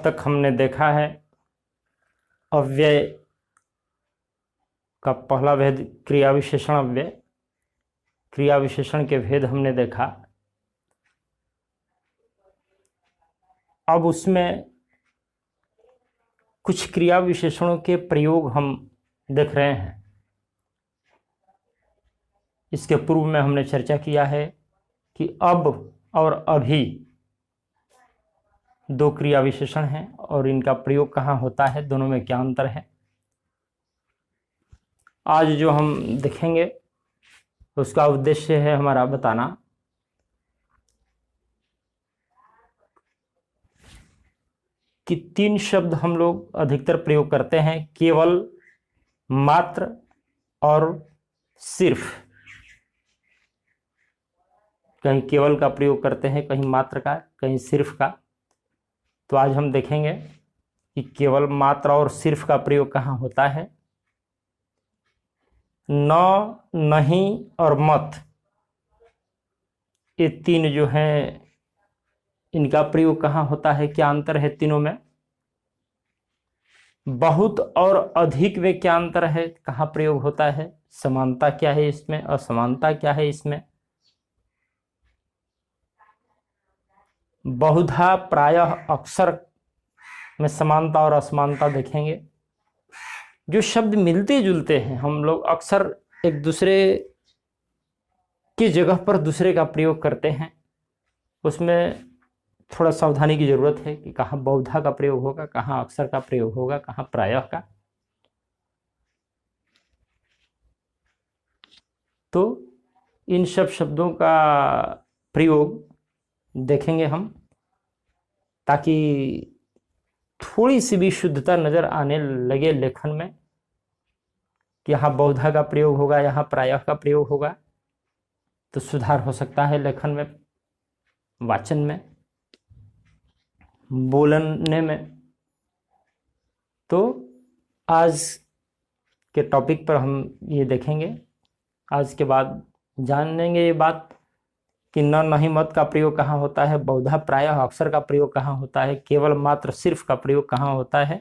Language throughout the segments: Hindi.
तक हमने देखा है अव्यय का पहला भेद क्रिया विशेषण अव्यय, क्रिया विशेषण के भेद हमने देखा। अब उसमें कुछ क्रिया विशेषणों के प्रयोग हम देख रहे हैं। इसके पूर्व में हमने चर्चा किया है कि अब और अभी दो क्रिया विशेषण हैं और इनका प्रयोग कहाँ होता है, दोनों में क्या अंतर है। आज जो हम देखेंगे उसका उद्देश्य है हमारा बताना कि तीन शब्द हम लोग अधिकतर प्रयोग करते हैं, केवल, मात्र और सिर्फ। कहीं केवल का प्रयोग करते हैं, कहीं मात्र का, कहीं सिर्फ का। तो आज हम देखेंगे कि केवल, मात्र और सिर्फ का प्रयोग कहाँ होता है। न, नहीं और मत, ये तीन जो हैं इनका प्रयोग कहाँ होता है, क्या अंतर है तीनों में। बहुत और अधिक में क्या अंतर है, कहाँ प्रयोग होता है, समानता क्या है इसमें, असमानता क्या है इसमें। बहुधा, प्रायः, अक्सर में समानता और असमानता देखेंगे। जो शब्द मिलते जुलते हैं, हम लोग अक्सर एक दूसरे की जगह पर दूसरे का प्रयोग करते हैं, उसमें थोड़ा सावधानी की जरूरत है कि कहाँ बहुधा का प्रयोग होगा, कहाँ अक्सर का प्रयोग होगा, कहाँ प्रायः का। तो इन सब शब्दों का प्रयोग देखेंगे हम, ताकि थोड़ी सी भी शुद्धता नजर आने लगे लेखन में कि यहाँ बहुधा का प्रयोग होगा, यहाँ प्रायः का प्रयोग होगा, तो सुधार हो सकता है लेखन में, वाचन में, बोलने में। तो आज के टॉपिक पर हम ये देखेंगे, आज के बाद जानेंगे ये बात कि न, नहीं, मत का प्रयोग कहाँ होता है, बहुधा, प्रायः, अक्सर का प्रयोग कहाँ होता है, केवल, मात्र, सिर्फ का प्रयोग कहाँ होता है।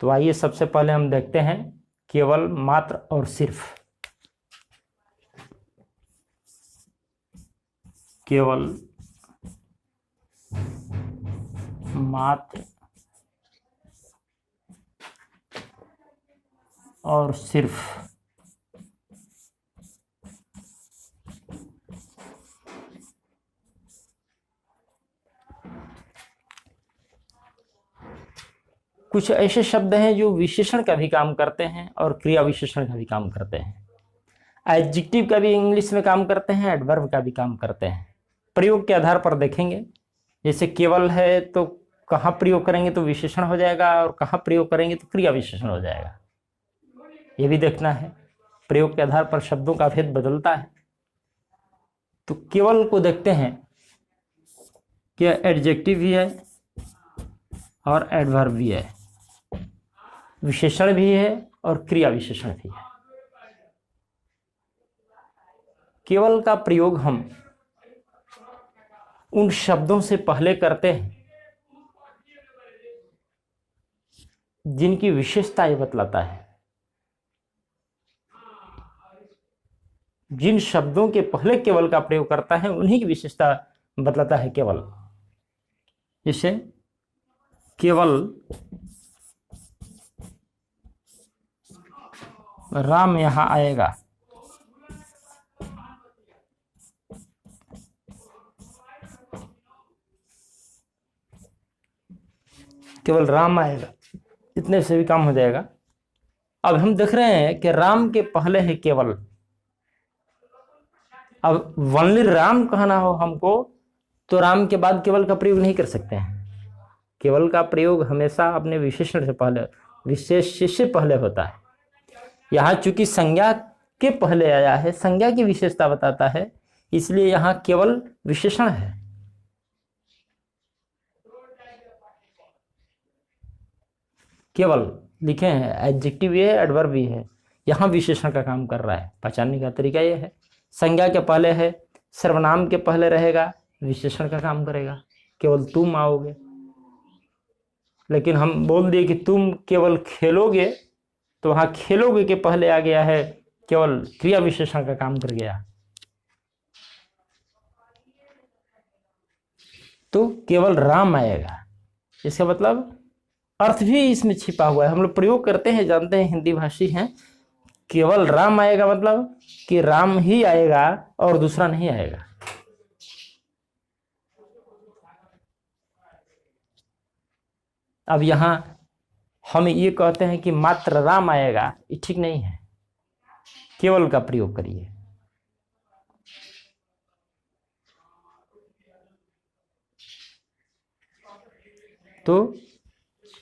तो आइए सबसे पहले हम देखते हैं केवल, मात्र और सिर्फ। केवल, मात्र और सिर्फ। कुछ ऐसे शब्द हैं जो विशेषण का भी काम करते हैं और क्रिया विशेषण का भी काम करते हैं। एडजेक्टिव का भी इंग्लिश में काम करते हैं, एडवर्ब का भी काम करते हैं। प्रयोग के आधार पर देखेंगे, जैसे केवल है तो कहाँ प्रयोग करेंगे तो विशेषण हो जाएगा और कहाँ प्रयोग करेंगे तो क्रिया विशेषण हो जाएगा, ये भी देखना है। प्रयोग के आधार पर शब्दों का भेद बदलता है। तो केवल को देखते हैं कि एडजेक्टिव भी है और एडवर्ब भी है, विशेषण भी है और क्रिया विशेषण भी है। केवल का प्रयोग हम उन शब्दों से पहले करते हैं जिनकी विशेषता ये बतलाता है। जिन शब्दों के पहले केवल का प्रयोग करता है उन्हीं की विशेषता बतलाता है केवल। जैसे केवल राम यहां आएगा, केवल राम आएगा, इतने से भी काम हो जाएगा। अब हम देख रहे हैं कि राम के पहले है केवल। अब वनली राम कहना हो हमको तो राम के बाद केवल का प्रयोग नहीं कर सकते हैं। केवल का प्रयोग हमेशा अपने विशेषण से पहले, विशेष से पहले होता है। यहाँ चूंकि संज्ञा के पहले आया है, संज्ञा की विशेषता बताता है, इसलिए यहाँ केवल विशेषण है। केवल लिखे हैं, एडजेक्टिव भी है, एडवर्ब भी है, यहाँ विशेषण का काम कर रहा है। पहचानने का तरीका यह है, संज्ञा के पहले है, सर्वनाम के पहले रहेगा, विशेषण का काम करेगा। केवल तुम आओगे, लेकिन हम बोल दिए कि तुम केवल खेलोगे, तो वहां खेलोगे के पहले आ गया है केवल क्रिया विशेषण का काम कर गया। तो केवल राम आएगा, इसका मतलब अर्थ भी इसमें छिपा हुआ है। हम लोग प्रयोग करते हैं, जानते हैं, हिंदी भाषी हैं। केवल राम आएगा मतलब कि राम ही आएगा और दूसरा नहीं आएगा। अब यहां हम ये कहते हैं कि मात्र राम आएगा, ये ठीक नहीं है। केवल का प्रयोग करिए। तो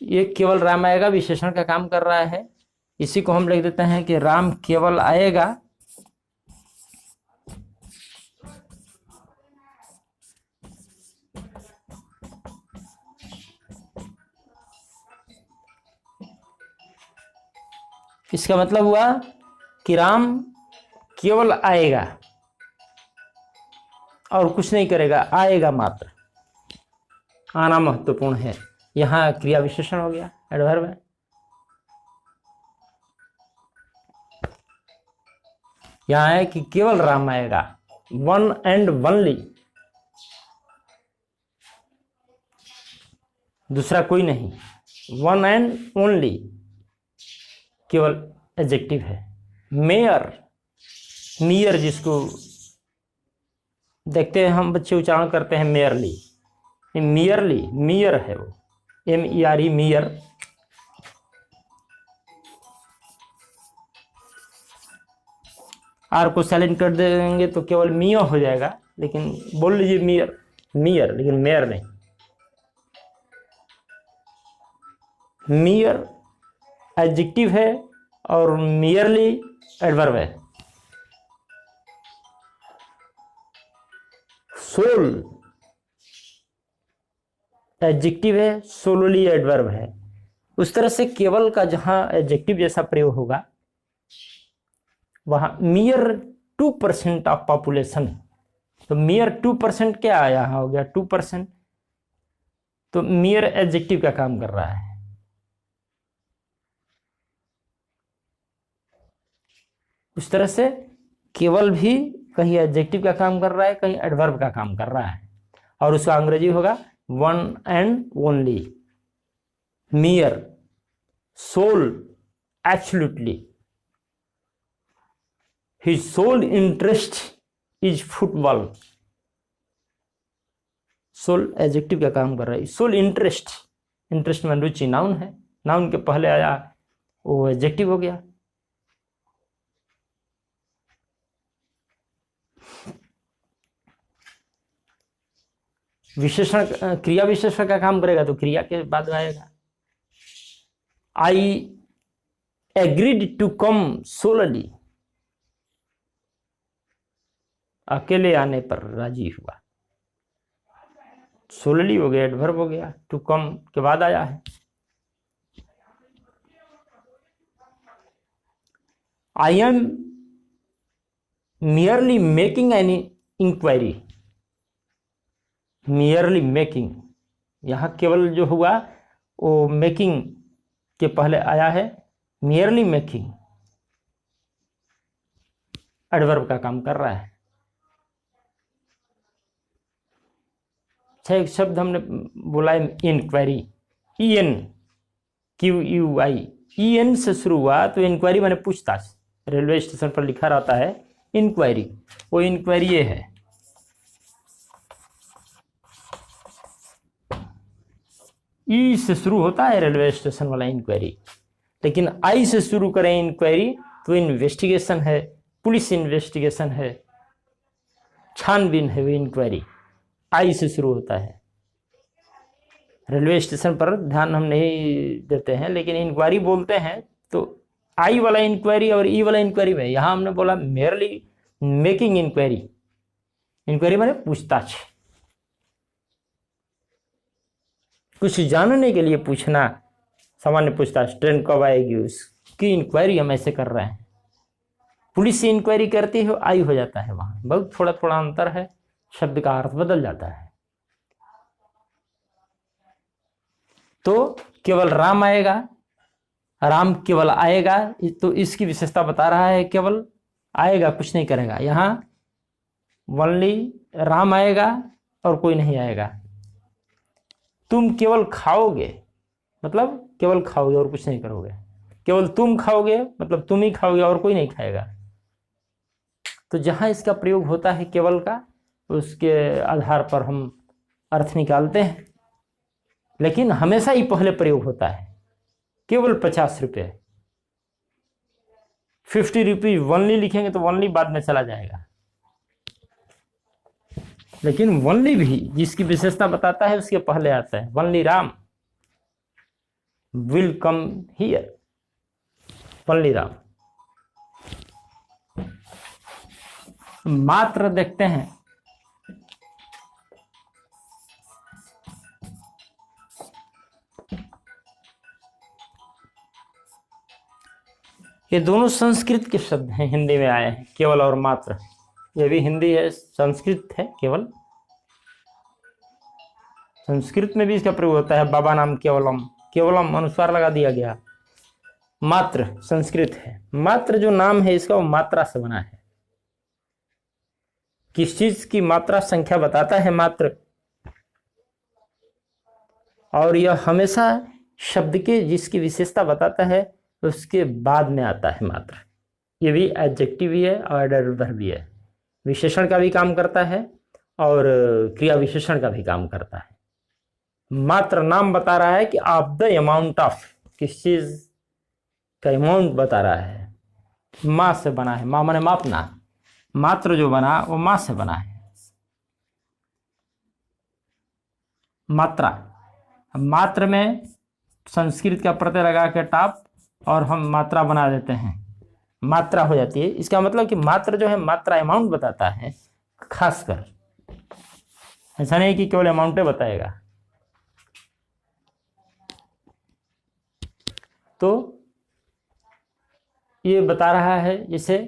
ये केवल राम आएगा विशेषण का काम कर रहा है। इसी को हम लिख देते हैं कि राम केवल आएगा, इसका मतलब हुआ कि राम केवल आएगा और कुछ नहीं करेगा, आएगा मात्र। आना महत्वपूर्ण है। यहां क्रिया विशेषण हो गया, एडवर्ब है। यहां है कि केवल राम आएगा, वन एंड वनली, दूसरा कोई नहीं, वन एंड ओनली, केवल एडजेक्टिव है। मेयर, मियर जिसको देखते हैं हम बच्चे उच्चारण करते हैं मेयरली, मियरली, मियर है वो, MERE, मियर। आर को साइलेंट कर देंगे तो केवल मियो हो जाएगा, लेकिन बोल लीजिए मियर, मियर, लेकिन मेयर नहीं। मियर एडजेक्टिव है और मियरली एडवर्ब है। सोल एडजेक्टिव है, सोलली एडवर्ब है। उस तरह से केवल का जहां एडजेक्टिव जैसा प्रयोग होगा वहां मियर 2% ऑफ पॉपुलेशन, तो मियर 2% क्या आया, यहां हो गया 2%, तो मियर एडजेक्टिव का काम कर रहा है। उस तरह से केवल भी कहीं एडजेक्टिव का काम कर रहा है, कहीं एडवर्ब का काम कर रहा है, और उसका अंग्रेजी होगा one and only, mere, sole, absolutely, his sole interest is football. Sole adjective का काम कर रहा है, सोल इंटरेस्ट, इंटरेस्ट में रुचि नाउन है, नाउन के पहले आया वो एडजेक्टिव हो गया। विशेषण, क्रिया विशेषण का काम करेगा तो क्रिया के बाद आएगा। I agreed to come solely, अकेले आने पर राजी हुआ, सोलली हो गया, एडवर्ब हो गया, टू कम के बाद आया है। I am merely making an inquiry, merely making, यहां केवल जो हुआ वो मेकिंग के पहले आया है, मियरली मेकिंग एडवर्ब का काम कर रहा है। एक शब्द हमने बोला है इंक्वायरी, ENQUI, EN से शुरू हुआ तो इंक्वायरी माने पूछताछ। रेलवे स्टेशन पर लिखा रहता है इंक्वायरी, वो इंक्वायरी ये है। ई से शुरू होता है रेलवे स्टेशन वाला इंक्वायरी, लेकिन आई से शुरू करें इंक्वायरी तो इन्वेस्टिगेशन है, पुलिस इन्वेस्टिगेशन है, छानबीन है, वो इंक्वायरी आई से शुरू होता है। रेलवे स्टेशन पर ध्यान हम नहीं देते हैं, लेकिन इंक्वायरी बोलते हैं तो आई वाला इंक्वायरी और ई वाला इंक्वायरी में, यहां हमने बोला मेयरली मेकिंग इंक्वायरी, इंक्वायरी माने पूछताछ, कुछ जानने के लिए पूछना, सामान्य पूछताछ, ट्रेन कब आएगी उसकी इंक्वायरी हम ऐसे कर रहे हैं। पुलिस से इंक्वायरी करती है, आई हो जाता है, वहां बहुत थोड़ा थोड़ा अंतर है, शब्द का अर्थ बदल जाता है। तो केवल राम आएगा, राम केवल आएगा, तो इसकी विशेषता बता रहा है, केवल आएगा, कुछ नहीं करेगा। यहां ओनली राम आएगा और कोई नहीं आएगा। तुम केवल खाओगे, मतलब केवल खाओगे और कुछ नहीं करोगे। केवल तुम खाओगे मतलब तुम ही खाओगे और कोई नहीं खाएगा। तो जहां इसका प्रयोग होता है केवल का, उसके आधार पर हम अर्थ निकालते हैं, लेकिन हमेशा ही पहले प्रयोग होता है केवल 50 रुपये। 50 रुपीज वनली लिखेंगे तो वनली बाद में चला जाएगा, लेकिन वनली भी जिसकी विशेषता बताता है उसके पहले आता है। Only Ram will come here, only Ram. मात्र देखते हैं, ये दोनों संस्कृत के शब्द हैं, हिंदी में आए हैं, केवल और मात्र। ये भी हिंदी है, संस्कृत है केवल। संस्कृत में भी इसका प्रयोग होता है, बाबा नाम केवलम, केवलम अनुस्वार लगा दिया गया। मात्र संस्कृत है। मात्र जो नाम है इसका वो मात्रा से बना है। किस चीज की मात्रा, संख्या बताता है मात्र, और यह हमेशा शब्द के जिसकी विशेषता बताता है उसके बाद में आता है मात्र। ये भी एडजेक्टिव भी है और एडवर्ब भी है। विशेषण का भी काम करता है और क्रिया विशेषण का भी काम करता है। मात्र नाम बता रहा है कि आप द अमाउंट ऑफ, किस चीज का अमाउंट बता रहा है। माँ से बना है, माँ माने मापना। मात्र जो बना वो माँ से बना है। मात्रा, मात्र में संस्कृत का प्रत्यय लगा के टाप और हम मात्रा बना देते हैं, मात्रा हो जाती है। इसका मतलब कि मात्र जो है मात्रा अमाउंट बताता है खासकर, ऐसा नहीं कि केवल अमाउंट बताएगा। तो ये बता रहा है जैसे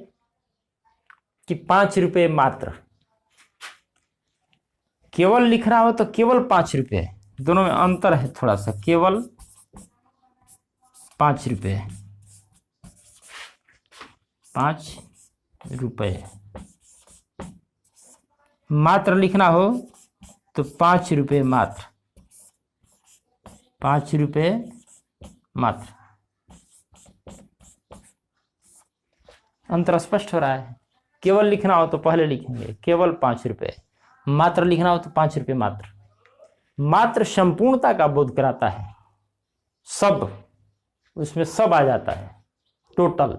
कि 5 रुपये मात्र, केवल लिख रहा हो तो केवल 5 रुपये, दोनों में अंतर है थोड़ा सा। केवल 5 रुपये, 5 रुपये। मात्र लिखना हो तो 5 रुपये मात्र, 5 रुपये मात्र। अंतर स्पष्ट हो रहा है। केवल लिखना हो तो पहले लिखेंगे केवल 5 रुपये, मात्र लिखना हो तो 5 रुपये मात्र। मात्र संपूर्णता का बोध कराता है, सब, उसमें सब आ जाता है, टोटल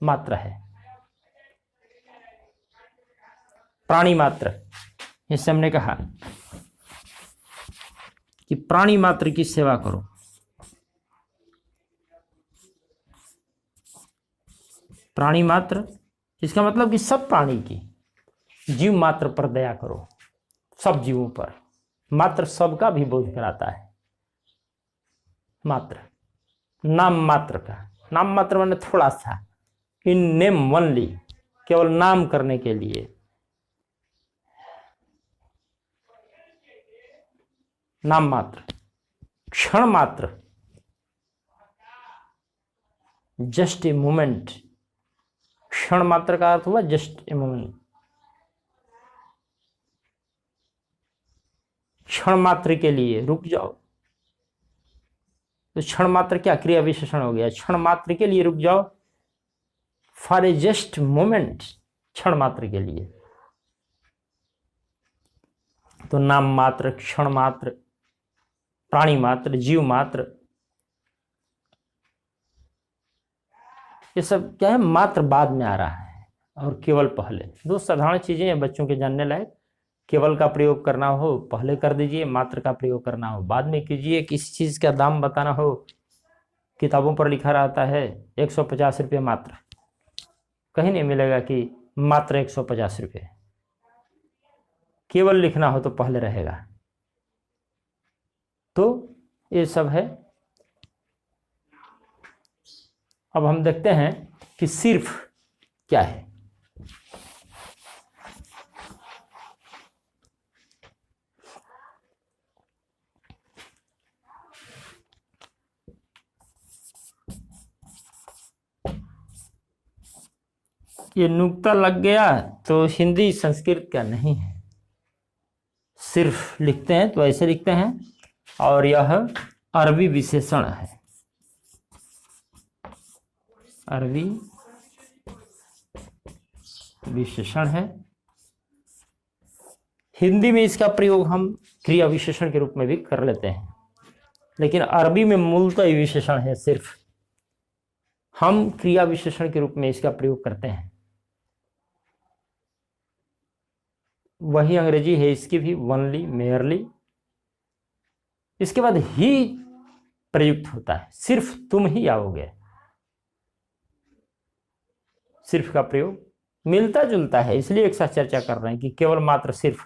मात्र है। प्राणी मात्र, जैसे हमने कहा कि प्राणी मात्र की सेवा करो। प्राणी मात्र, इसका मतलब कि सब प्राणी की, जीव मात्र पर दया करो, सब जीवों पर। मात्र सबका भी बोध कराता है। मात्र, नाम मात्र का, नाम मात्र मैंने थोड़ा सा, इन नेम ओनली, केवल नाम करने के लिए। नाम मात्र, क्षण मात्र, जस्ट ए मोमेंट। क्षण मात्र का अर्थ हुआ जस्ट ए मोमेंट। क्षण मात्र के लिए रुक जाओ, तो क्षण मात्र क्या क्रिया विशेषण हो गया। क्षण मात्र के लिए रुक जाओ, फॉर ए जस्ट मोमेंट, क्षण मात्र के लिए। तो नाम मात्र, क्षण मात्र, प्राणी मात्र, जीव मात्र, ये सब क्या है, मात्र बाद में आ रहा है और केवल पहले। दो साधारण चीजें हैं बच्चों के जानने लायक। केवल का प्रयोग करना हो पहले कर दीजिए, मात्र का प्रयोग करना हो बाद में कीजिए। किसी चीज का दाम बताना हो, किताबों पर लिखा रहता है 150 रुपये मात्र, कहीं नहीं मिलेगा कि मात्र 150 रुपये। केवल लिखना हो तो पहले रहेगा। तो ये सब है। अब हम देखते हैं कि सिर्फ क्या है। ये नुक्ता लग गया तो हिंदी संस्कृत का नहीं है, सिर्फ लिखते हैं तो ऐसे लिखते हैं, और यह अरबी विशेषण है, अरबी विशेषण है। हिंदी में इसका प्रयोग हम क्रिया विशेषण के रूप में भी कर लेते हैं, लेकिन अरबी में मूलतः विशेषण है, सिर्फ हम क्रिया विशेषण के रूप में इसका प्रयोग करते हैं। वही अंग्रेजी है इसकी भी, वनली, मेयरली। इसके बाद ही प्रयुक्त होता है, सिर्फ तुम ही आओगे। सिर्फ का प्रयोग मिलता जुलता है, इसलिए एक साथ चर्चा कर रहे हैं कि केवल मात्र सिर्फ,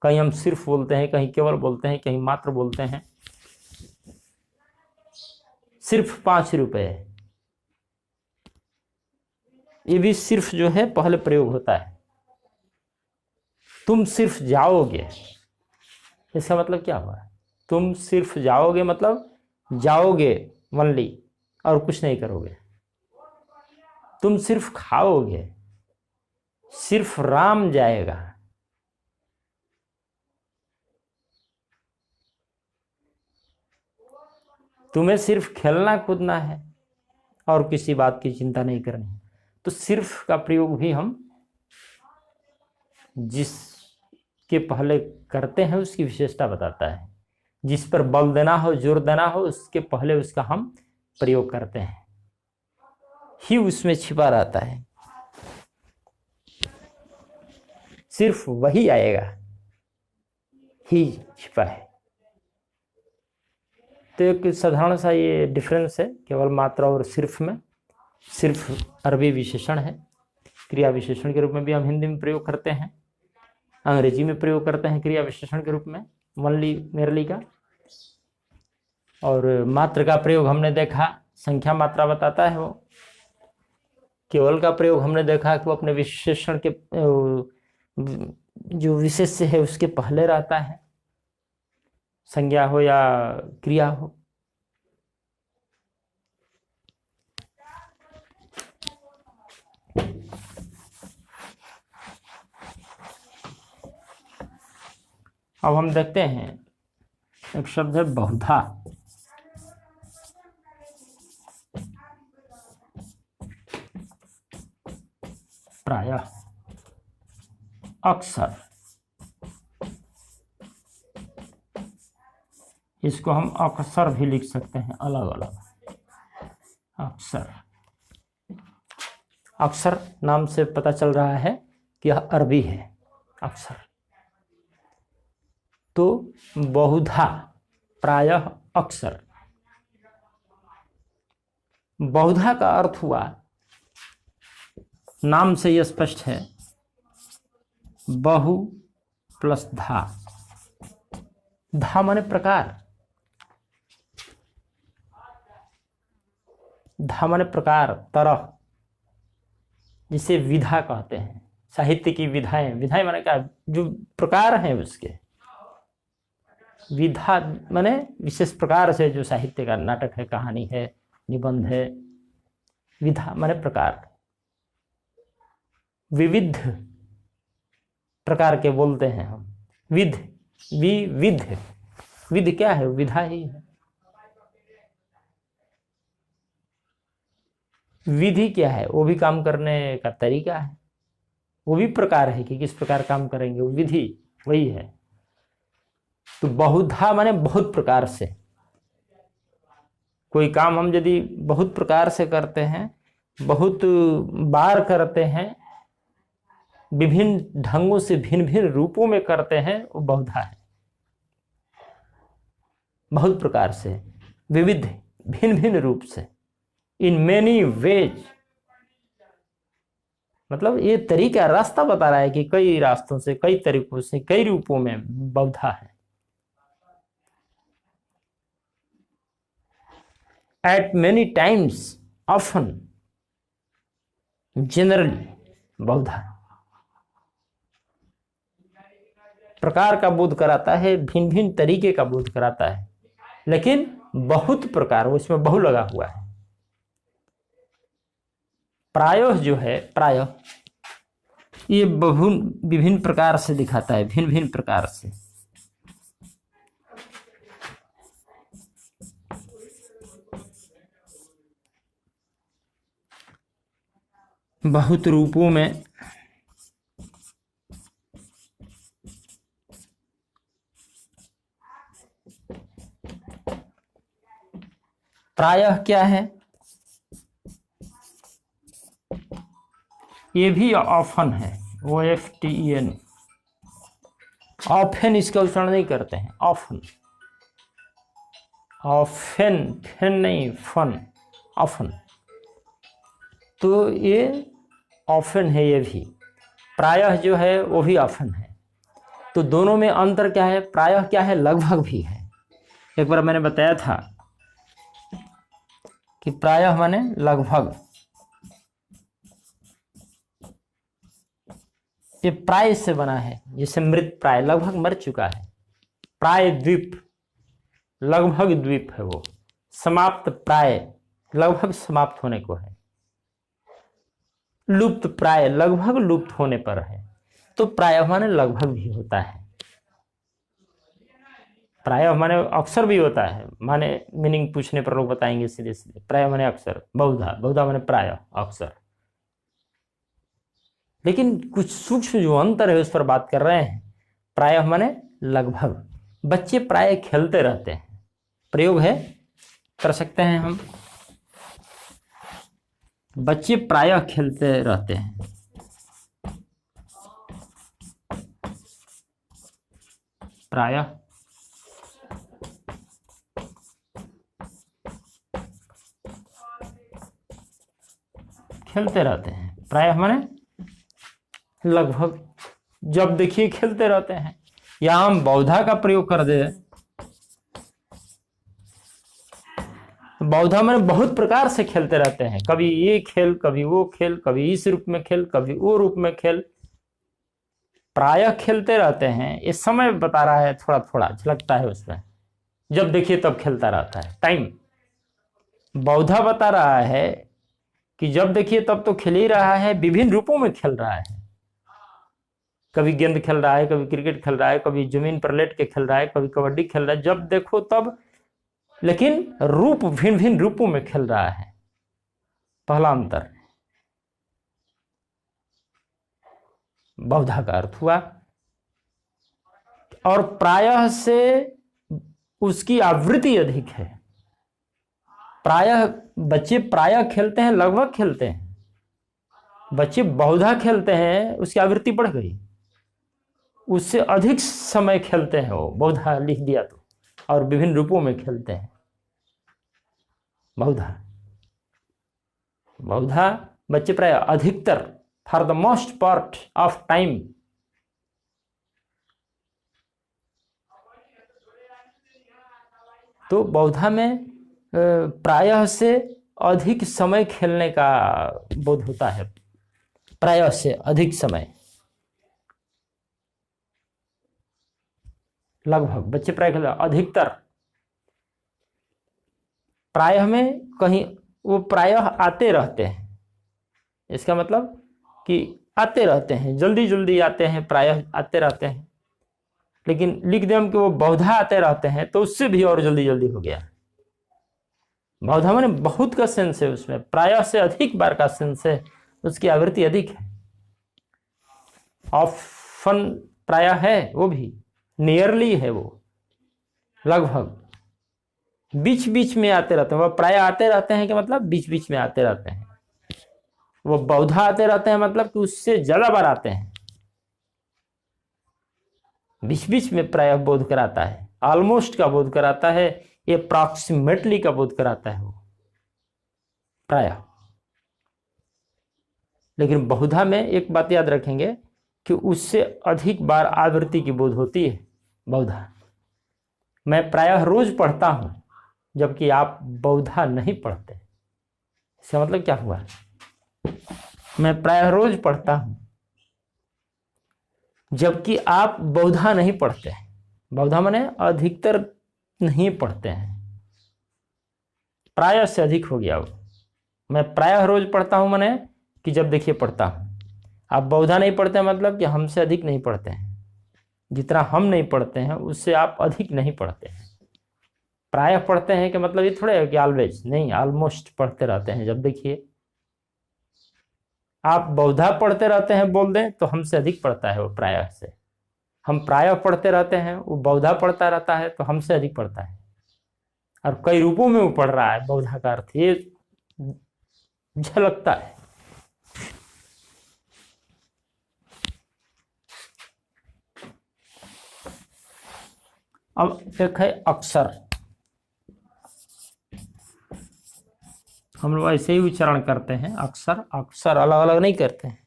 कहीं हम सिर्फ बोलते हैं, कहीं केवल बोलते हैं, कहीं मात्र बोलते हैं। सिर्फ 5 रुपए, ये भी सिर्फ जो है पहले प्रयोग होता है। तुम सिर्फ जाओगे, इसका मतलब क्या हुआ? तुम सिर्फ जाओगे मतलब जाओगे वनली, और कुछ नहीं करोगे। तुम सिर्फ खाओगे, सिर्फ राम जाएगा। तुम्हें सिर्फ खेलना कूदना है और किसी बात की चिंता नहीं करनी। तो सिर्फ का प्रयोग भी हम जिसके पहले करते हैं उसकी विशेषता बताता है। जिस पर बल देना हो, जोर देना हो, उसके पहले उसका हम प्रयोग करते हैं, ही उसमें छिपा रहता है। सिर्फ वही आएगा, ही छिपा है। तो एक साधारण सा ये डिफरेंस है केवल मात्रा और सिर्फ में। सिर्फ अरबी विशेषण है, क्रिया विशेषण के रूप में भी हम हिंदी में प्रयोग करते हैं, अंग्रेजी में प्रयोग करते हैं क्रिया विशेषण के रूप में, वनली, मेरली का। और मात्र का प्रयोग हमने देखा, संख्या मात्रा बताता है वो। केवल का प्रयोग हमने देखा कि वो अपने विशेषण के जो विशेष्य है उसके पहले रहता है, संज्ञा हो या क्रिया हो। अब हम देखते हैं एक शब्द है बहुधा। प्रायः, अक्सर, इसको हम अक्सर भी लिख सकते हैं अलग अलग। अक्सर, अक्सर नाम से पता चल रहा है कि यह अरबी है, अक्सर। तो बहुधा, प्रायः, अक्सर। बहुधा का अर्थ हुआ, नाम से यह स्पष्ट है, बहु प्लस धा। धा माने प्रकार, धा माने प्रकार, तरह, जिसे विधा कहते हैं। साहित्य की विधाएं, विधाएं माने क्या? जो प्रकार हैं उसके। विधा माने विशेष प्रकार से जो साहित्य का, नाटक है, कहानी है, निबंध है। विधा माने प्रकार, विविध प्रकार के बोलते हैं हम। विध, विविध, विध क्या है? विधा ही है। विधि क्या है? वो भी काम करने का तरीका है, वो भी प्रकार है कि किस प्रकार काम करेंगे, वो विधि वही है। तो बहुधा माने बहुत प्रकार से। कोई काम हम यदि बहुत प्रकार से करते हैं, बहुत बार करते हैं, विभिन्न ढंगों से, भिन्न भिन्न रूपों में करते हैं, वो बहुधा है। बहुत प्रकार से, विविध, भिन्न भिन्न रूप से, इन मेनी वेज। मतलब ये तरीका, रास्ता बता रहा है कि कई रास्तों से, कई तरीकों से, कई रूपों में बहुधा है। Eight many times, often, generally, बहुधा। प्रकार का बोध कराता है, भिन्न भिन्न तरीके का बोध कराता है, लेकिन बहुत प्रकार, वो इसमें बहु लगा हुआ है। प्रायः जो है, प्रायः ये विभिन्न प्रकार से दिखाता है, भिन्न भिन्न प्रकार से। बहुत रूपों में प्रायः क्या है, ये भी ऑफन है, OFTEN। ऑफन इसका उच्चारण नहीं करते हैं, ऑफन, ऑफन, फेन नहीं, फन, ऑफन। तो ये ऑफन है, ये भी प्रायः जो है वो भी ऑफन है। तो दोनों में अंतर क्या है, प्रायः क्या है, लगभग भी है। एक बार मैंने बताया था कि प्रायः माने लगभग। ये प्राय से बना है, जैसे मृत प्राय, लगभग मर चुका है। प्राय द्वीप, लगभग द्वीप है वो। समाप्त प्राय, लगभग समाप्त होने को है। लुप्त प्राय, लगभग लुप्त होने पर है। तो प्रायः माने लगभग भी होता है। प्रायः माने अक्सर भी होता है, माने मीनिंग पूछने पर लोग बताएंगे सीधे सीधे। प्रायः माने अक्सर, बहुधा, बहुधा माने प्रायः, अक्सर। लेकिन कुछ सूक्ष्म जो अंतर है उस पर बात कर रहे हैं। प्रायः माने लगभग। बच्चे प्रायः खेलते रहते हैं, प्रयोग है, कर सकते हैं हम। बच्चे प्रायः खेलते रहते हैं। प्रायः खेलते रहते हैं। प्रायः माने लगभग, जब देखिए खेलते रहते हैं। या हम बहुधा का प्रयोग कर दे, बहुधा माने बहुत प्रकार से खेलते रहते हैं। कभी ये खेल, कभी वो खेल, कभी इस रूप में खेल, कभी वो रूप में खेल। प्रायः खेलते रहते हैं, ये समय बता रहा है, थोड़ा थोड़ा झलकता है उसमें। जब देखिए तब खेलता रहता है, टाइम। बहुधा बता रहा है कि जब देखिए तब तो खेल ही रहा है, विभिन्न रूपों में खेल रहा है। कभी गेंद खेल रहा है, कभी क्रिकेट खेल रहा है, कभी जमीन पर लेट के खेल रहा है, कभी कबड्डी खेल रहा है, जब देखो तब। लेकिन रूप, भिन्न भिन्न रूपों में खेल रहा है। पहला अंतर बहुधा का अर्थ हुआ। और प्रायः से उसकी आवृत्ति अधिक है। प्रायः, बच्चे प्रायः खेलते हैं, लगभग खेलते हैं। बच्चे बहुधा खेलते हैं, उसकी आवृत्ति बढ़ गई, उससे अधिक समय खेलते हैं वो, बहुधा लिख दिया तो। और विभिन्न रूपों में खेलते हैं बहुधा। बहुधा बच्चे प्राय अधिकतर, for the most part of time. तो बहुधा में प्रायः से अधिक समय खेलने का बोध होता है। प्रायः से अधिक समय, लगभग, बच्चे प्रायः खेलते, अधिकतर। प्रायः में कहीं वो प्रायः आते रहते हैं, इसका मतलब कि आते रहते हैं, जल्दी जल्दी आते हैं, प्रायः आते रहते हैं। लेकिन लिख दें हम कि वो बहुधा आते रहते हैं, तो उससे भी और जल्दी जल्दी हो गया। बहुधा माने बहुत का सेंस है उसमें, प्रायः से अधिक बार का सेंस है, उसकी आवृत्ति अधिक है। ऑफन प्रायः है, वो भी नियरली है, वो लगभग, बीच बीच में आते रहते हैं। वह प्रायः आते रहते हैं कि मतलब बीच बीच में आते रहते हैं। वो बहुधा आते रहते हैं मतलब कि उससे ज्यादा बार आते हैं। बीच बीच में प्रायः बोध कराता है, ऑलमोस्ट का बोध कराता है, ये अप्रॉक्सीमेटली का बोध कराता है वो प्रायः। लेकिन बहुधा में एक बात याद रखेंगे कि उससे अधिक बार आवृत्ति की बोध होती है बहुधा। मैं प्रायः रोज पढ़ता हूं, जबकि आप बहुधा नहीं पढ़ते। इसका मतलब क्या हुआ? मैं प्रायः रोज पढ़ता हूं, जबकि आप बहुधा नहीं पढ़ते। बहुधा माने अधिकतर नहीं पढ़ते हैं, प्रायः से अधिक हो गया वो। मैं प्रायः रोज पढ़ता हूं माने कि जब देखिए पढ़ता हूं। आप बहुधा नहीं पढ़ते मतलब कि हमसे अधिक नहीं पढ़ते हैं, जितना हम नहीं पढ़ते हैं उससे आप अधिक नहीं पढ़ते हैं। प्रायः पढ़ते हैं कि मतलब ये थोड़े है कि ऑलवेज नहीं, ऑलमोस्ट पढ़ते रहते हैं। जब देखिए आप बहुधा पढ़ते रहते हैं बोल दें तो हमसे अधिक पढ़ता है वो प्रायः से, हम प्रायः पढ़ते रहते हैं वो बहुधा पढ़ता रहता है तो हमसे अधिक पढ़ता है, और कई रूपों में वो पढ़ रहा है। बहुधा का अर्थ ये झलकता है। अब एक है अक्षर, हम लोग ऐसे ही उच्चारण करते हैं अक्षर, अक्षर अलग अलग नहीं करते हैं।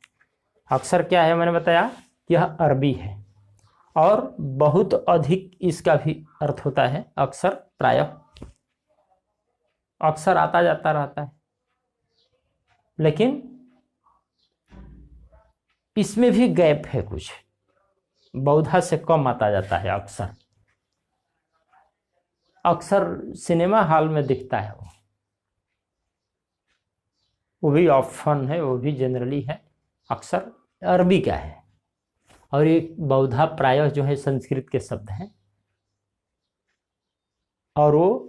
अक्षर क्या है मैंने बताया, यह अरबी है और बहुत अधिक इसका भी अर्थ होता है। अक्षर प्रायः अक्षर आता जाता रहता है, लेकिन इसमें भी गैप है कुछ, बहुधा से कम आता जाता है अक्षर। अक्सर सिनेमा हॉल में दिखता है वो भी ऑप्शन है, वो भी जनरली है। अक्सर अरबी का है और ये बहुधा प्रायः जो है संस्कृत के शब्द हैं, और वो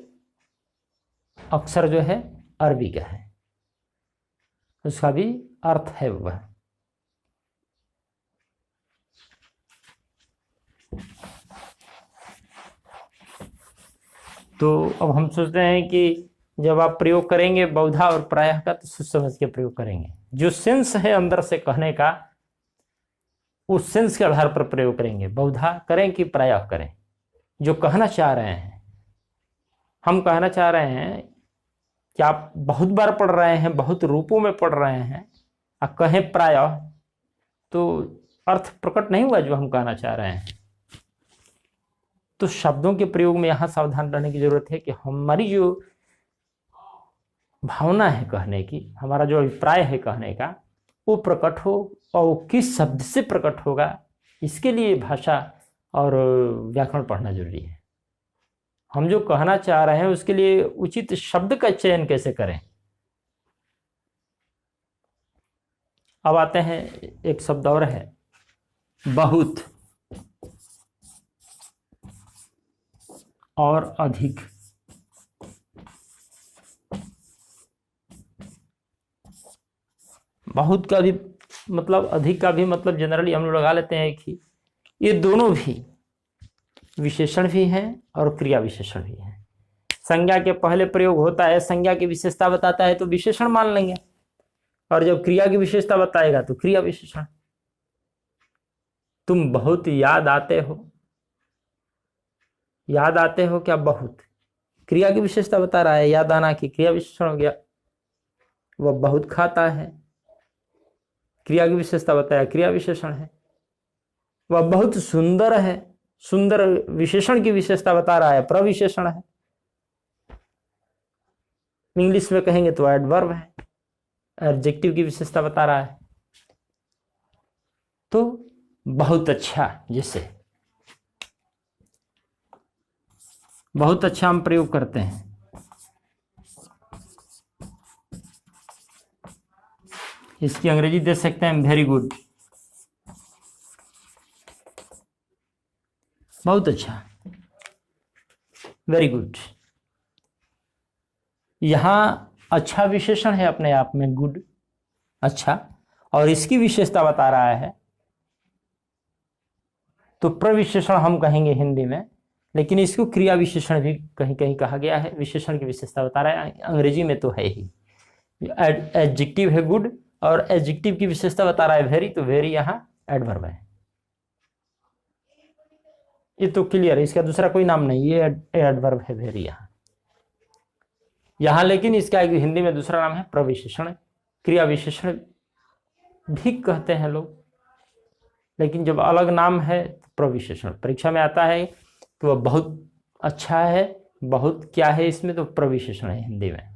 अक्सर जो है अरबी का है, उसका भी अर्थ है वह। तो अब हम सोचते हैं कि जब आप प्रयोग करेंगे बहुधा और प्रायः का तो सोच समझ के प्रयोग करेंगे। जो सेंस है अंदर से कहने का, उस सेंस के आधार पर प्रयोग करेंगे। बहुधा करें कि प्रायः करें, जो कहना चाह रहे हैं। हम कहना चाह रहे हैं कि आप बहुत बार पढ़ रहे हैं, बहुत रूपों में पढ़ रहे हैं, आप कहें प्रायः तो अर्थ प्रकट नहीं हुआ जो हम कहना चाह रहे हैं। तो शब्दों के प्रयोग में यहाँ सावधान रहने की जरूरत है कि हमारी जो भावना है कहने की, हमारा जो अभिप्राय है कहने का, वो प्रकट हो, और वो किस शब्द से प्रकट होगा इसके लिए भाषा और व्याकरण पढ़ना जरूरी है। हम जो कहना चाह रहे हैं उसके लिए उचित शब्द का चयन कैसे करें। अब आते हैं, एक शब्द और है बहुत और अधिक। बहुत का भी मतलब, अधिक का भी मतलब जनरली हम लोग लगा लेते हैं कि ये दोनों भी विशेषण भी हैं और क्रिया विशेषण भी हैं। संज्ञा के पहले प्रयोग होता है, संज्ञा की विशेषता बताता है तो विशेषण मान लेंगे, और जब क्रिया की विशेषता बताएगा तो क्रिया विशेषण। तुम बहुत याद आते हो, याद आते हो क्या बहुत, क्रिया की विशेषता बता रहा है, याद आना की क्रिया विशेषण हो गया। वह बहुत खाता है, क्रिया की विशेषता बताया, क्रिया विशेषण है। वह बहुत सुंदर है, सुंदर विशेषण की विशेषता बता रहा है, प्रविशेषण है। इंग्लिश में कहेंगे तो एडवर्ब है, एडजेक्टिव की विशेषता बता रहा है। तो बहुत अच्छा, जैसे बहुत अच्छा हम प्रयोग करते हैं। इसकी अंग्रेजी दे सकते हैं वेरी गुड, बहुत अच्छा, वेरी गुड। यहां अच्छा विशेषण है अपने आप में, गुड, अच्छा, और इसकी विशेषता बता रहा है तो प्रविशेषण हम कहेंगे हिंदी में, लेकिन इसको क्रिया विशेषण भी कहीं कहीं कहा गया है। विशेषण की विशेषता बता रहा है, अंग्रेजी में तो है ही। एडजेक्टिव है गुड, और एडजेक्टिव की विशेषता बता रहा है वेरी, तो वेरी यहाँ एडवर्ब है। ये तो क्लियर है, इसका दूसरा कोई नाम नहीं, ये एडवर्ब है वेरी यहाँ। लेकिन इसका एक हिंदी में दूसरा नाम है प्रविशेषण, क्रिया विशेषण भी कहते हैं लोग, लेकिन जब अलग नाम है तो प्रविशेषण। परीक्षा में आता है तो वह बहुत अच्छा है, बहुत क्या है इसमें, तो प्रविशेषण है हिंदी में।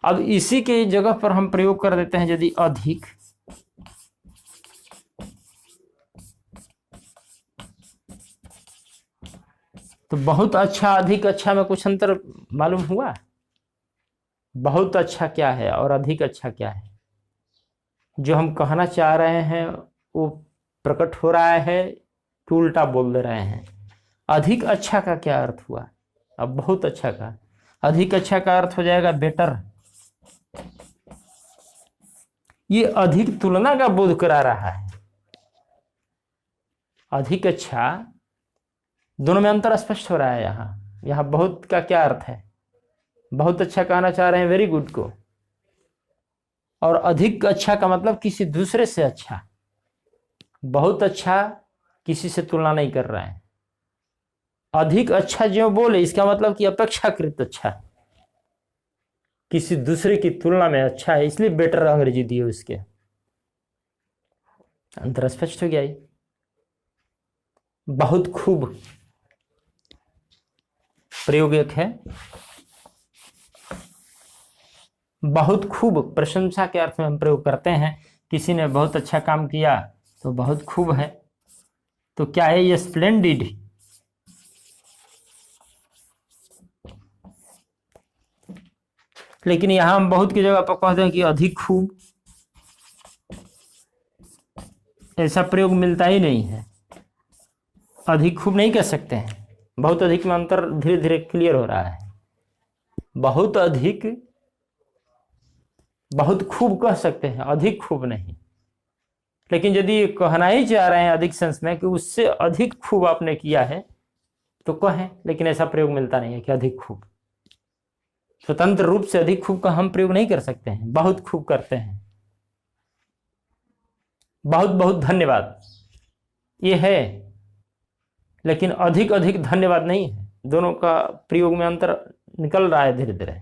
अब इसी के जगह पर हम प्रयोग कर देते हैं यदि अधिक, तो बहुत अच्छा अधिक अच्छा में कुछ अंतर मालूम हुआ। बहुत अच्छा क्या है और अधिक अच्छा क्या है। जो हम कहना चाह रहे हैं वो प्रकट हो रहा है कि उल्टा बोल दे रहे हैं। अधिक अच्छा का क्या अर्थ हुआ? अब बहुत अच्छा का, अधिक अच्छा का अर्थ हो जाएगा बेटर। ये अधिक तुलना का बोध करा रहा है। अधिक अच्छा, दोनों में अंतर स्पष्ट हो रहा है। यहाँ बहुत का क्या अर्थ है? बहुत अच्छा कहना चाह रहे हैं वेरी गुड को, और अधिक अच्छा का मतलब किसी दूसरे से अच्छा। बहुत अच्छा किसी से तुलना नहीं कर रहे हैं। अधिक अच्छा जो बोले इसका मतलब कि अपेक्षाकृत अच्छा, किसी दूसरे की तुलना में अच्छा है, इसलिए बेटर अंग्रेजी दी है उसके। अंतर स्पष्ट हो गया। ये बहुत खूब प्रयोग एक है। बहुत खूब प्रशंसा के अर्थ में हम प्रयोग करते हैं। किसी ने बहुत अच्छा काम किया तो बहुत खूब है। तो क्या है ये? स्प्लेंडिड। लेकिन यहां हम बहुत की जगह पर कहते हैं कि अधिक खूब, ऐसा प्रयोग मिलता ही नहीं है। अधिक खूब नहीं कह सकते हैं। बहुत अधिक में अंतर धीरे धीरे क्लियर हो रहा है। बहुत अधिक, बहुत खूब कह सकते हैं, अधिक खूब नहीं। लेकिन यदि कहना ही चाह रहे हैं अधिक सेंस में कि उससे अधिक खूब आपने किया है तो कहें, लेकिन ऐसा प्रयोग मिलता नहीं है कि अधिक खूब। स्वतंत्र रूप से अधिक खूब का हम प्रयोग नहीं कर सकते हैं, बहुत खूब करते हैं। बहुत बहुत धन्यवाद ये है, लेकिन अधिक अधिक धन्यवाद नहीं है। दोनों का प्रयोग में अंतर निकल रहा है धीरे धीरे।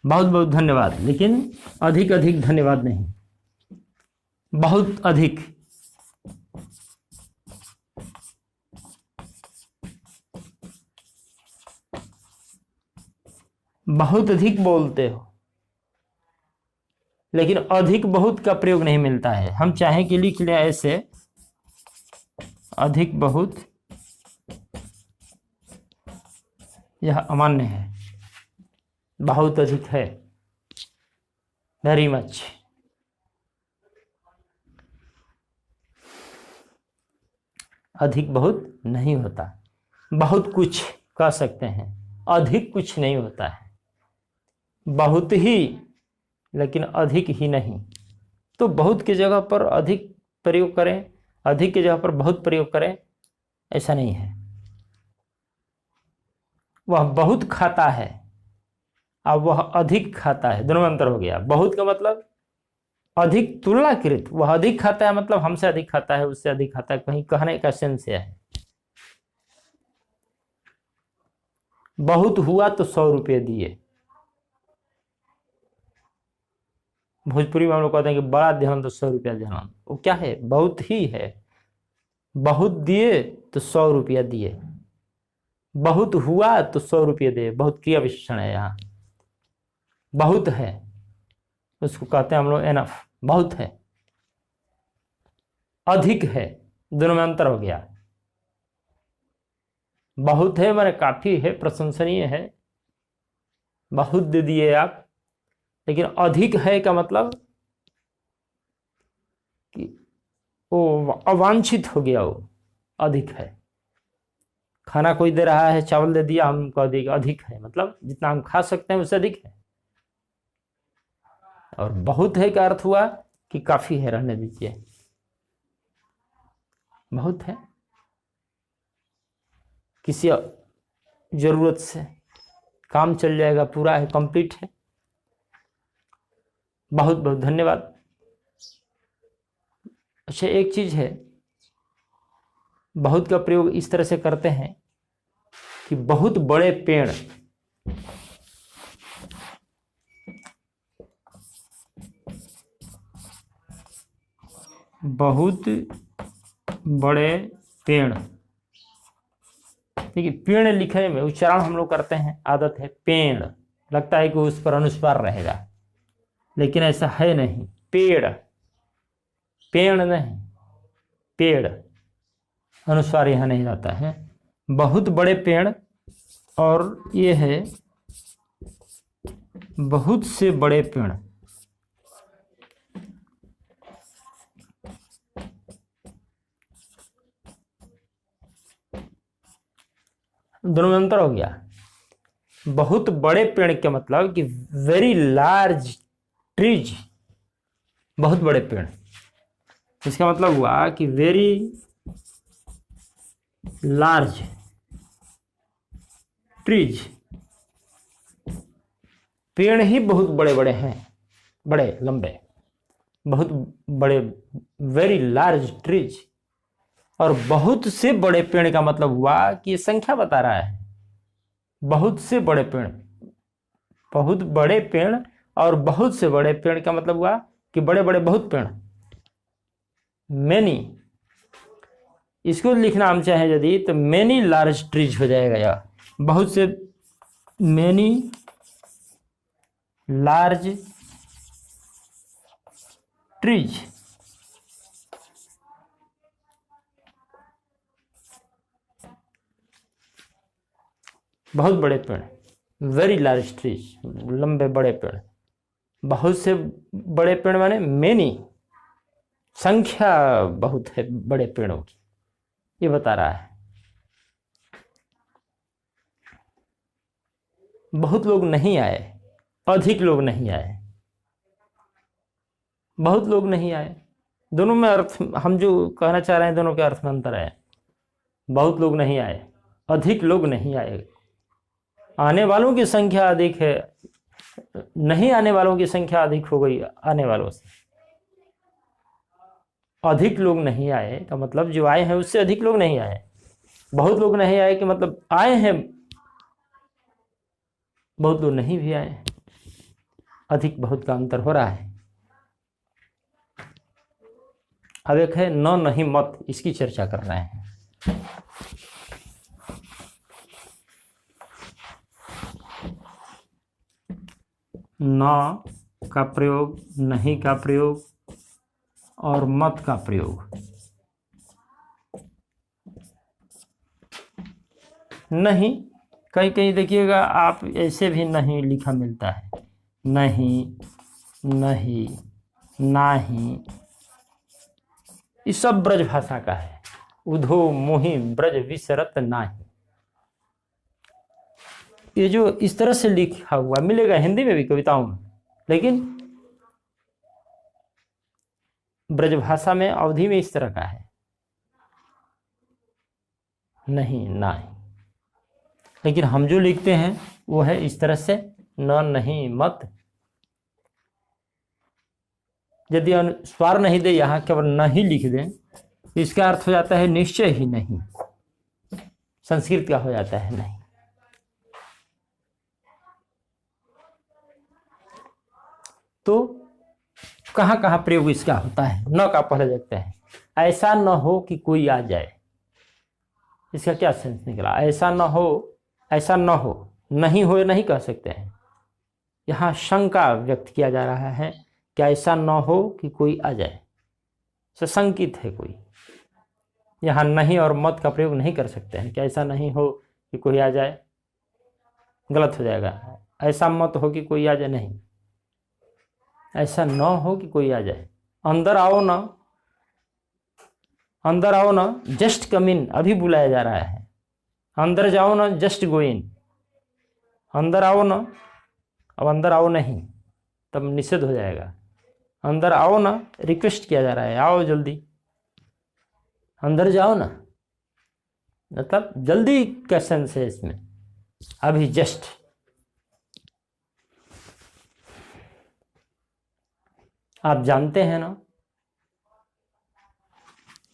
बहुत बहुत धन्यवाद, लेकिन अधिक अधिक धन्यवाद नहीं। बहुत अधिक, बहुत अधिक बोलते हो, लेकिन अधिक बहुत का प्रयोग नहीं मिलता है। हम चाहें कि लिख लें ऐसे, अधिक बहुत, यह अमान्य है। बहुत अधिक है, वेरी मच। अधिक बहुत नहीं होता। बहुत कुछ कह सकते हैं, अधिक कुछ नहीं होता है। बहुत ही, लेकिन अधिक ही नहीं। तो बहुत की जगह पर अधिक प्रयोग करें, अधिक की जगह पर बहुत प्रयोग करें, ऐसा नहीं है। वह बहुत खाता है, अब वह अधिक खाता है, दोनों में अंतर हो गया। बहुत का मतलब अधिक तुलनाकृत, वह अधिक खाता है मतलब हमसे अधिक खाता है, उससे अधिक खाता है, कहीं कहने का सेंस है। बहुत हुआ तो 100 रुपये दिए। भोजपुरी में हम लोग कहते हैं कि बड़ा ध्यान तो 100 रुपया ध्यान। वो क्या है? बहुत ही है। बहुत दिए तो 100 रुपया दिए। बहुत हुआ तो 100 रुपये दे। बहुत क्रिया विशेषण है यहाँ। बहुत है उसको कहते हैं हम लोग एनफ, बहुत है। अधिक है, दोनों में अंतर हो गया। बहुत है माने काफी है, प्रशंसनीय है, बहुत दे दिए आप। लेकिन अधिक है का मतलब कि वो अवांछित हो गया, वो अधिक है। खाना कोई दे रहा है, चावल दे दिया, हम कह देंगे अधिक है, मतलब जितना हम खा सकते हैं उससे अधिक है। और बहुत है का अर्थ हुआ कि काफी है, रहने दीजिए। बहुत है, किसी जरूरत से काम चल जाएगा, पूरा है, कंप्लीट है। बहुत बहुत धन्यवाद। अच्छा, एक चीज है, बहुत का प्रयोग इस तरह से करते हैं कि बहुत बड़े पेड़, बहुत बड़े पेड़। देखिए, पेड़ लिखने में उच्चारण हम लोग करते हैं, आदत है पेड़, लगता है कि उस पर अनुस्वार रहेगा, लेकिन ऐसा है नहीं। पेड़, पेड़ नहीं, पेड़, अनुस्वार यहां नहीं रहता है। बहुत बड़े पेड़, और ये है बहुत से बड़े पेड़। दोनों में अंतर हो गया। बहुत बड़े पेड़ के मतलब कि वेरी लार्ज ट्रीज, बहुत बड़े पेड़। इसका मतलब हुआ कि वेरी लार्ज ट्रीज, पेड़ ही बहुत बड़े बड़े हैं, बड़े लंबे, बहुत बड़े, वेरी लार्ज ट्रीज। और बहुत से बड़े पेड़ का मतलब हुआ कि ये संख्या बता रहा है, बहुत से बड़े पेड़, बहुत बड़े पेड़। और बहुत से बड़े पेड़ का मतलब हुआ कि बड़े बड़े बहुत पेड़, मैनी। इसको लिखना हम चाहें यदि तो मैनी लार्ज ट्रीज हो जाएगा, या बहुत से, मैनी लार्ज ट्रीज। बहुत बड़े पेड़, वेरी लार्ज ट्रीज, लंबे बड़े पेड़। बहुत से बड़े पेड़ माने मैनी, संख्या बहुत है बड़े पेड़ों की, ये बता रहा है। बहुत लोग नहीं आए, अधिक लोग नहीं आए, बहुत लोग नहीं आए। दोनों में अर्थ, हम जो कहना चाह रहे हैं दोनों के अर्थ में अंतर है। बहुत लोग नहीं आए, अधिक लोग नहीं आए। आने वालों की संख्या अधिक है, नहीं आने वालों की संख्या अधिक हो गई आने वालों से। अधिक लोग नहीं आए का मतलब जो आए हैं उससे अधिक लोग नहीं आए। बहुत लोग नहीं आए कि मतलब आए हैं, बहुत लोग नहीं भी आए। अधिक बहुत का अंतर हो रहा है। अब एक है न, नहीं, मत, इसकी चर्चा कर रहे हैं। न का प्रयोग, नहीं का प्रयोग और मत का प्रयोग। नहीं, कहीं कहीं देखिएगा आप ऐसे भी नहीं लिखा मिलता है, नहीं, नहीं, नाही। ये सब ब्रज भाषा का है। उधो मोहि ब्रज विसरत नाही, ये जो इस तरह से लिखा हुआ मिलेगा हिंदी में भी कविताओं में, लेकिन ब्रज भाषा में अवधि में इस तरह का है, नहीं, नाही। लेकिन हम जो लिखते हैं वो है इस तरह से, न, नहीं, मत। यदि अनुस्वार नहीं दे, यहां केवल नहीं लिख दें तो इसका अर्थ हो जाता है निश्चय ही नहीं, संस्कृत का हो जाता है नहीं। तो कहां कहां प्रयोग इसका होता है? न का पहले देखते हैं। ऐसा न हो कि कोई आ जाए, इसका क्या सेंस निकला? ऐसा न हो, ऐसा न हो, नहीं हो नहीं कह सकते हैं। यहां शंका व्यक्त किया जा रहा है कि ऐसा न हो कि कोई आ जाए, सशंकित है कोई। यहां नहीं और मत का प्रयोग नहीं कर सकते हैं कि ऐसा नहीं हो कि कोई आ जाए, गलत हो जाएगा। ऐसा मत हो कि कोई आ जाए, नहीं, ऐसा न हो कि कोई आ जाए। अंदर आओ ना, अंदर आओ ना, जस्ट कम इन, अभी बुलाया जा रहा है। अंदर जाओ ना, जस्ट गो इन। अंदर आओ ना, अब अंदर आओ नहीं, तब निषेध हो जाएगा। अंदर आओ ना, रिक्वेस्ट किया जा रहा है, आओ जल्दी, अंदर जाओ ना, मतलब जल्दी का सेंस है इसमें, अभी जस्ट। आप जानते हैं ना,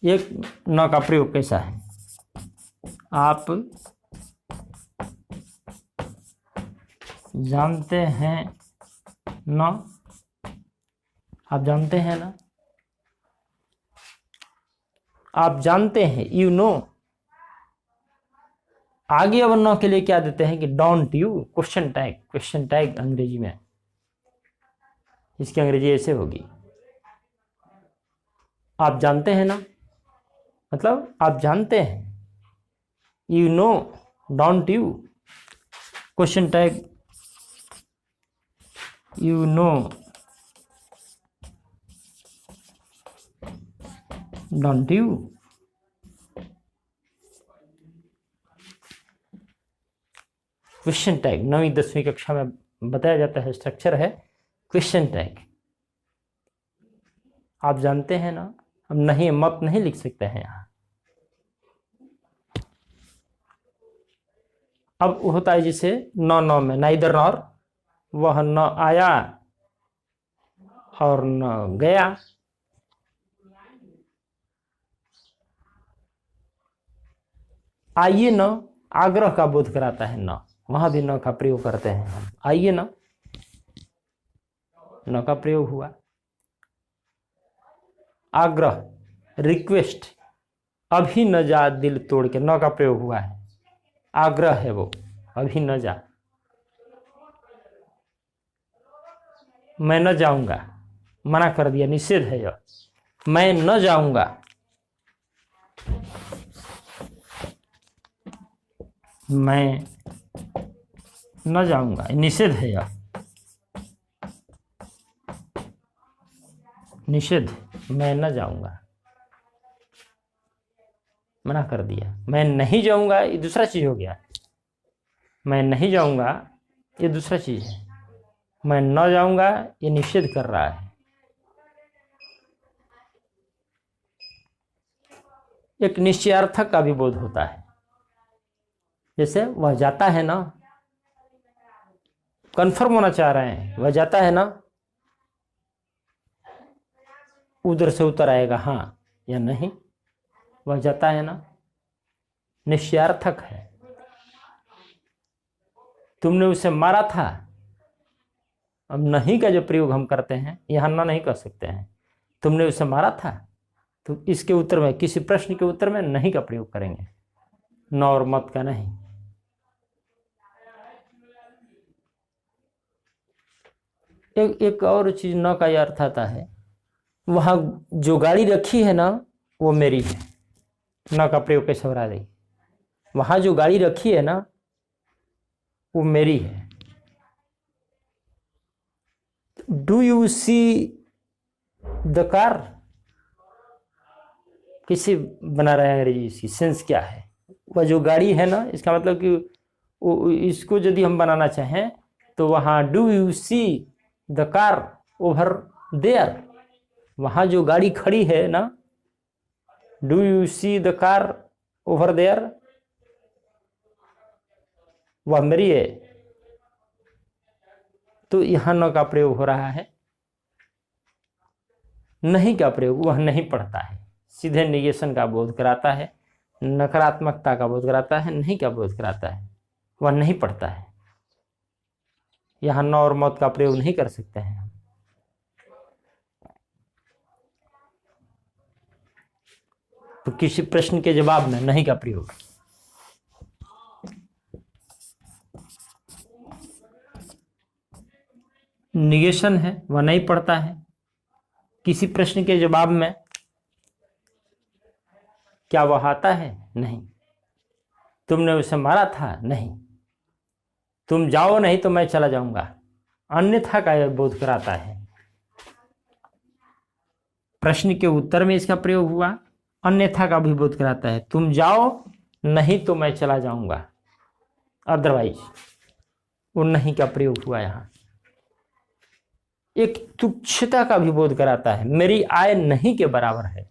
एक न का प्रयोग कैसा है? आप जानते हैं ना, आप जानते हैं ना, आप जानते हैं, यू नो। आगे अब न के लिए क्या देते हैं कि don't you, question tag, question tag अंग्रेजी में, इसकी अंग्रेजी ऐसे होगी, आप जानते हैं ना, मतलब आप जानते हैं, you know, don't you, question tag you know, don't you. Question tag 9वीं 10वीं कक्षा में बताया जाता है, स्ट्रक्चर है क्वेश्चन टैग। आप जानते हैं ना, हम नहीं मत नहीं लिख सकते हैं यहाँ। अब होता है जिसे न में नाइदर नॉर, वह न आया और न गया। आइए न आग्रह का बोध कराता है, न वहां भी न का प्रयोग करते हैं हम। आइए न का प्रयोग हुआ। आग्रह रिक्वेस्ट, अभी न जा दिल तोड़ के, न का प्रयोग हुआ है। आग्रह है वो, अभी न जा। मैं न जाऊंगा, मना कर दिया, निषेध है यह। मैं न जाऊंगा, मैं न जाऊंगा, निषेध है यह, निषेध। मैं न जाऊंगा, मना कर दिया। मैं नहीं जाऊंगा, ये दूसरा चीज हो गया। मैं नहीं जाऊंगा, ये दूसरा चीज है। मैं न जाऊंगा, ये निषेध कर रहा है। एक निश्चयार्थक का भी बोध होता है। जैसे वह जाता है ना, कंफर्म होना चाह रहे हैं, वह जाता है ना, उधर से उतर आएगा हाँ या नहीं, वह जाता है ना, निश्चयार्थक है। तुमने उसे मारा था, अब नहीं का जो प्रयोग हम करते हैं यहां ना नहीं कर सकते हैं। तुमने उसे मारा था, तो इसके उत्तर में, किसी प्रश्न के उत्तर में नहीं का प्रयोग करेंगे, न और मत का नहीं। एक और चीज न का यह अर्थ आता है, वहां जो गाड़ी रखी है ना वो मेरी है। न का प्रयोग कैसे हो रहा है? वहां जो गाड़ी रखी है ना वो मेरी है। Do you see the car, किसी बना रहे हैं अंग्रेजी, इसकी सेंस क्या है? वह जो गाड़ी है ना, इसका मतलब कि इसको यदि हम बनाना चाहें तो वहां do you see the car over there, वहां जो गाड़ी खड़ी है ना, do you see the car over there, वह मेरी है। तो यहां न का प्रयोग हो रहा है। नहीं का प्रयोग, वह नहीं पढ़ता है, सीधे निगेशन का बोध कराता है, नकारात्मकता का बोध कराता है, नहीं का बोध कराता है, वह नहीं पढ़ता है। यहां न और मत का प्रयोग नहीं कर सकते हैं। तो किसी प्रश्न के जवाब में नहीं का प्रयोग, निगेशन है, वह नहीं पढ़ता है। किसी प्रश्न के जवाब में क्या वह आता है? नहीं। तुमने उसे मारा था? नहीं। तुम जाओ नहीं तो मैं चला जाऊंगा, अन्यथा का यह बोध कराता है। प्रश्न के उत्तर में इसका प्रयोग हुआ, अन्यथा का भी बोध कराता है। तुम जाओ नहीं तो मैं चला जाऊंगा, अदरवाइज, वो नहीं का प्रयोग हुआ। यहां एक तुच्छता का भी बोध कराता है। मेरी आय नहीं के बराबर है,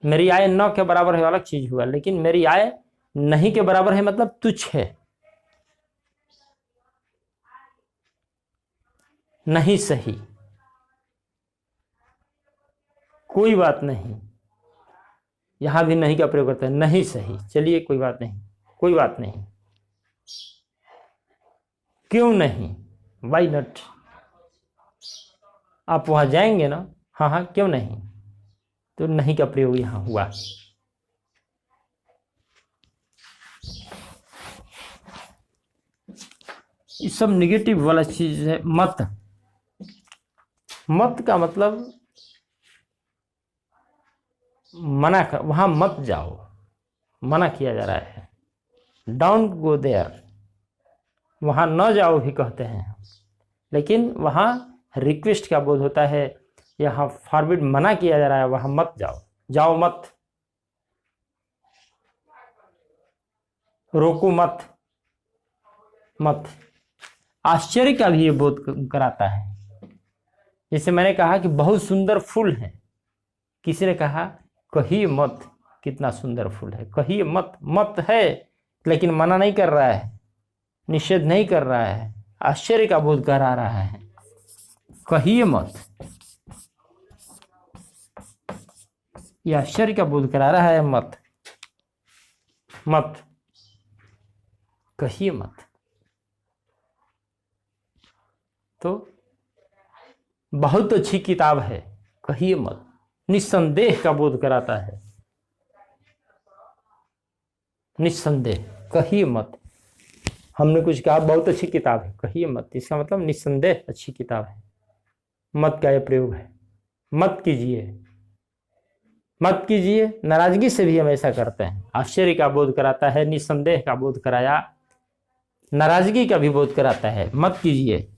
मेरी आय न के बराबर है अलग चीज हुआ, लेकिन मेरी आय नहीं के बराबर है मतलब तुच्छ है, नहीं सही, कोई बात नहीं। यहां भी नहीं का प्रयोग करते हैं, नहीं सही, चलिए कोई बात नहीं, कोई बात नहीं, क्यों नहीं, वाई नॉट, आप वहां जाएंगे ना, हाँ हाँ क्यों नहीं, तो नहीं का प्रयोग यहां हुआ। ये सब निगेटिव वाला चीज है। मत, मत का मतलब मना कर, वहां मत जाओ, मना किया जा रहा है। डोंट गो देयर, वहां न जाओ भी कहते हैं। लेकिन वहाँ रिक्वेस्ट का बोध होता है, यहाँ फॉरबिड मना किया जा रहा है, वहाँ मत जाओ, जाओ मत, रोको मत, मत। आश्चर्य का भी ये बोध कराता है। जैसे मैंने कहा कि बहुत सुंदर फूल है, किसी ने कहा कहिए मत, कितना सुंदर फूल है, कहिए मत, मत है लेकिन मना नहीं कर रहा है, निषेध नहीं कर रहा है, आश्चर्य का बोध करा रहा है, कहिए मत, ये आश्चर्य का बोध करा रहा है, मत, मत, कहिए मत। तो बहुत अच्छी किताब है, कहिए मत, निस्संदेह का बोध कराता है, निस्संदेह, कहिए मत। हमने कुछ कहा बहुत अच्छी किताब है, कहिए मत, इसका मतलब निस्संदेह अच्छी किताब है। मत का यह प्रयोग है, मत कीजिए, मत कीजिए। नाराजगी से भी हम ऐसा करते हैं। आश्चर्य का बोध कराता है, निस्संदेह का बोध कराया, नाराजगी का भी बोध कराता है। मत कीजिए,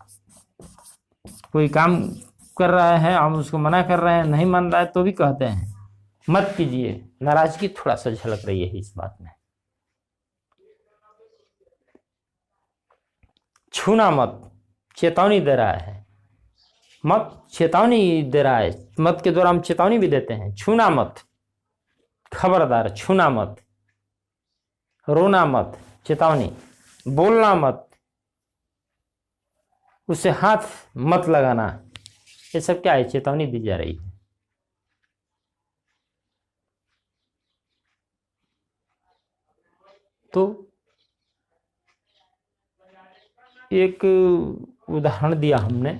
कोई काम कर रहा है, हम उसको मना कर रहे हैं, नहीं मान रहा है तो भी कहते हैं मत कीजिए। नाराजगी थोड़ा सा झलक रही है इस बात में। छूना मत, चेतावनी दे रहा है, मत चेतावनी दे रहा है। मत के द्वारा हम चेतावनी भी देते हैं। छूना मत, खबरदार, छूना मत। रोना मत, चेतावनी। बोलना मत, उसे हाथ मत लगाना, ये सब क्या है? चेतावनी दी जा रही है। तो एक उदाहरण दिया हमने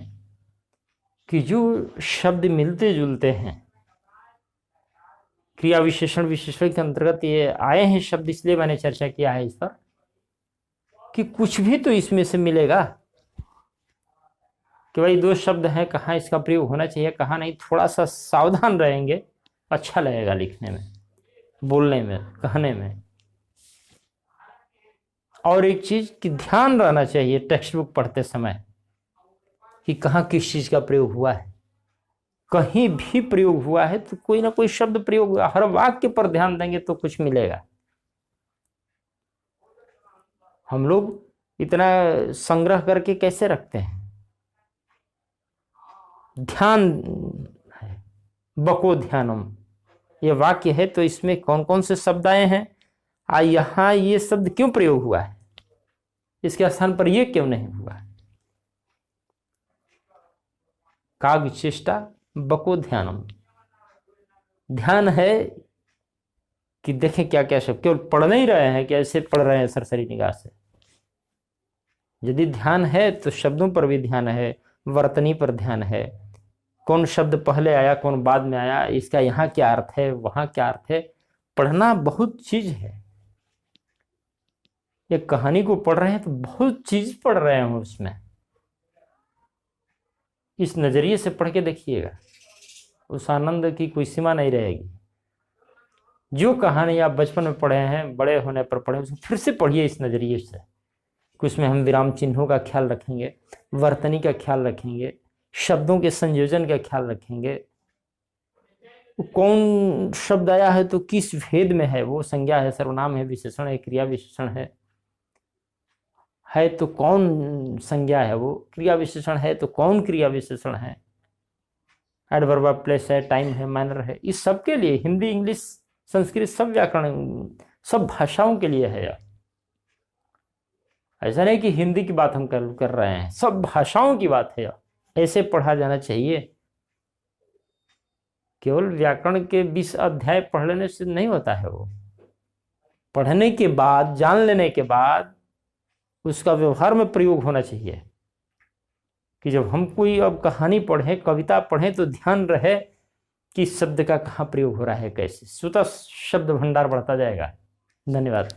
कि जो शब्द मिलते जुलते हैं, क्रिया विशेषण विशेषण के अंतर्गत ये आए हैं शब्द, इसलिए मैंने चर्चा किया है इस पर कि कुछ भी तो इसमें से मिलेगा कि भाई दो शब्द हैं, कहाँ इसका प्रयोग होना चाहिए कहाँ नहीं। थोड़ा सा सावधान रहेंगे, अच्छा लगेगा लिखने में, बोलने में, कहने में। और एक चीज कि ध्यान रहना चाहिए टेक्स्ट बुक पढ़ते समय कि कहाँ किस चीज का प्रयोग हुआ है। कहीं भी प्रयोग हुआ है तो कोई ना कोई शब्द प्रयोग हुआ, हर वाक्य पर ध्यान देंगे तो कुछ मिलेगा। हम लोग इतना संग्रह करके कैसे रखते हैं? ध्यान है, बको ध्यानम, ये वाक्य है तो इसमें कौन कौन से शब्द आए हैं, यहाँ ये शब्द क्यों प्रयोग हुआ है, इसके स्थान पर ये क्यों नहीं हुआ। काव्य चेष्टा बको ध्यानम, ध्यान है कि देखें क्या क्या शब्द, केवल पढ़ नहीं रहे हैं कि ऐसे पढ़ रहे हैं सरसरी निगाह से। यदि ध्यान है तो शब्दों पर भी ध्यान है, वर्तनी पर ध्यान है, कौन शब्द पहले आया कौन बाद में आया, इसका यहाँ क्या अर्थ है वहाँ क्या अर्थ है। पढ़ना बहुत चीज है। एक कहानी को पढ़ रहे हैं तो बहुत चीज पढ़ रहे हैं उसमें। इस नजरिए से पढ़ के देखिएगा, उस आनंद की कोई सीमा नहीं रहेगी। जो कहानी आप बचपन में पढ़े हैं, बड़े होने पर पढ़े, उसको फिर से पढ़िए इस नजरिए से कि उसमें हम विराम चिन्हों का ख्याल रखेंगे, वर्तनी का ख्याल रखेंगे, शब्दों के संयोजन का ख्याल रखेंगे, कौन शब्द आया है तो किस भेद में है, वो संज्ञा है, सर्वनाम है, विशेषण है, क्रिया विशेषण है तो कौन संज्ञा है, वो क्रिया विशेषण है तो कौन क्रिया विशेषण है, एडवर्ब ऑफ प्लेस है, टाइम है, मैनर है। इस सब के लिए हिंदी, इंग्लिश, संस्कृत, सब व्याकरण, सब भाषाओं के लिए है। ऐसा नहीं कि हिंदी की बात हम कर रहे हैं, सब भाषाओं की बात है। ऐसे पढ़ा जाना चाहिए। केवल व्याकरण के 20 अध्याय पढ़ लेने से नहीं होता है। वो पढ़ने के बाद, जान लेने के बाद उसका व्यवहार में प्रयोग होना चाहिए कि जब हम कोई अब कहानी पढ़ें, कविता पढ़ें तो ध्यान रहे कि शब्द का कहाँ प्रयोग हो रहा है, कैसे। स्वतः शब्द भंडार बढ़ता जाएगा। धन्यवाद।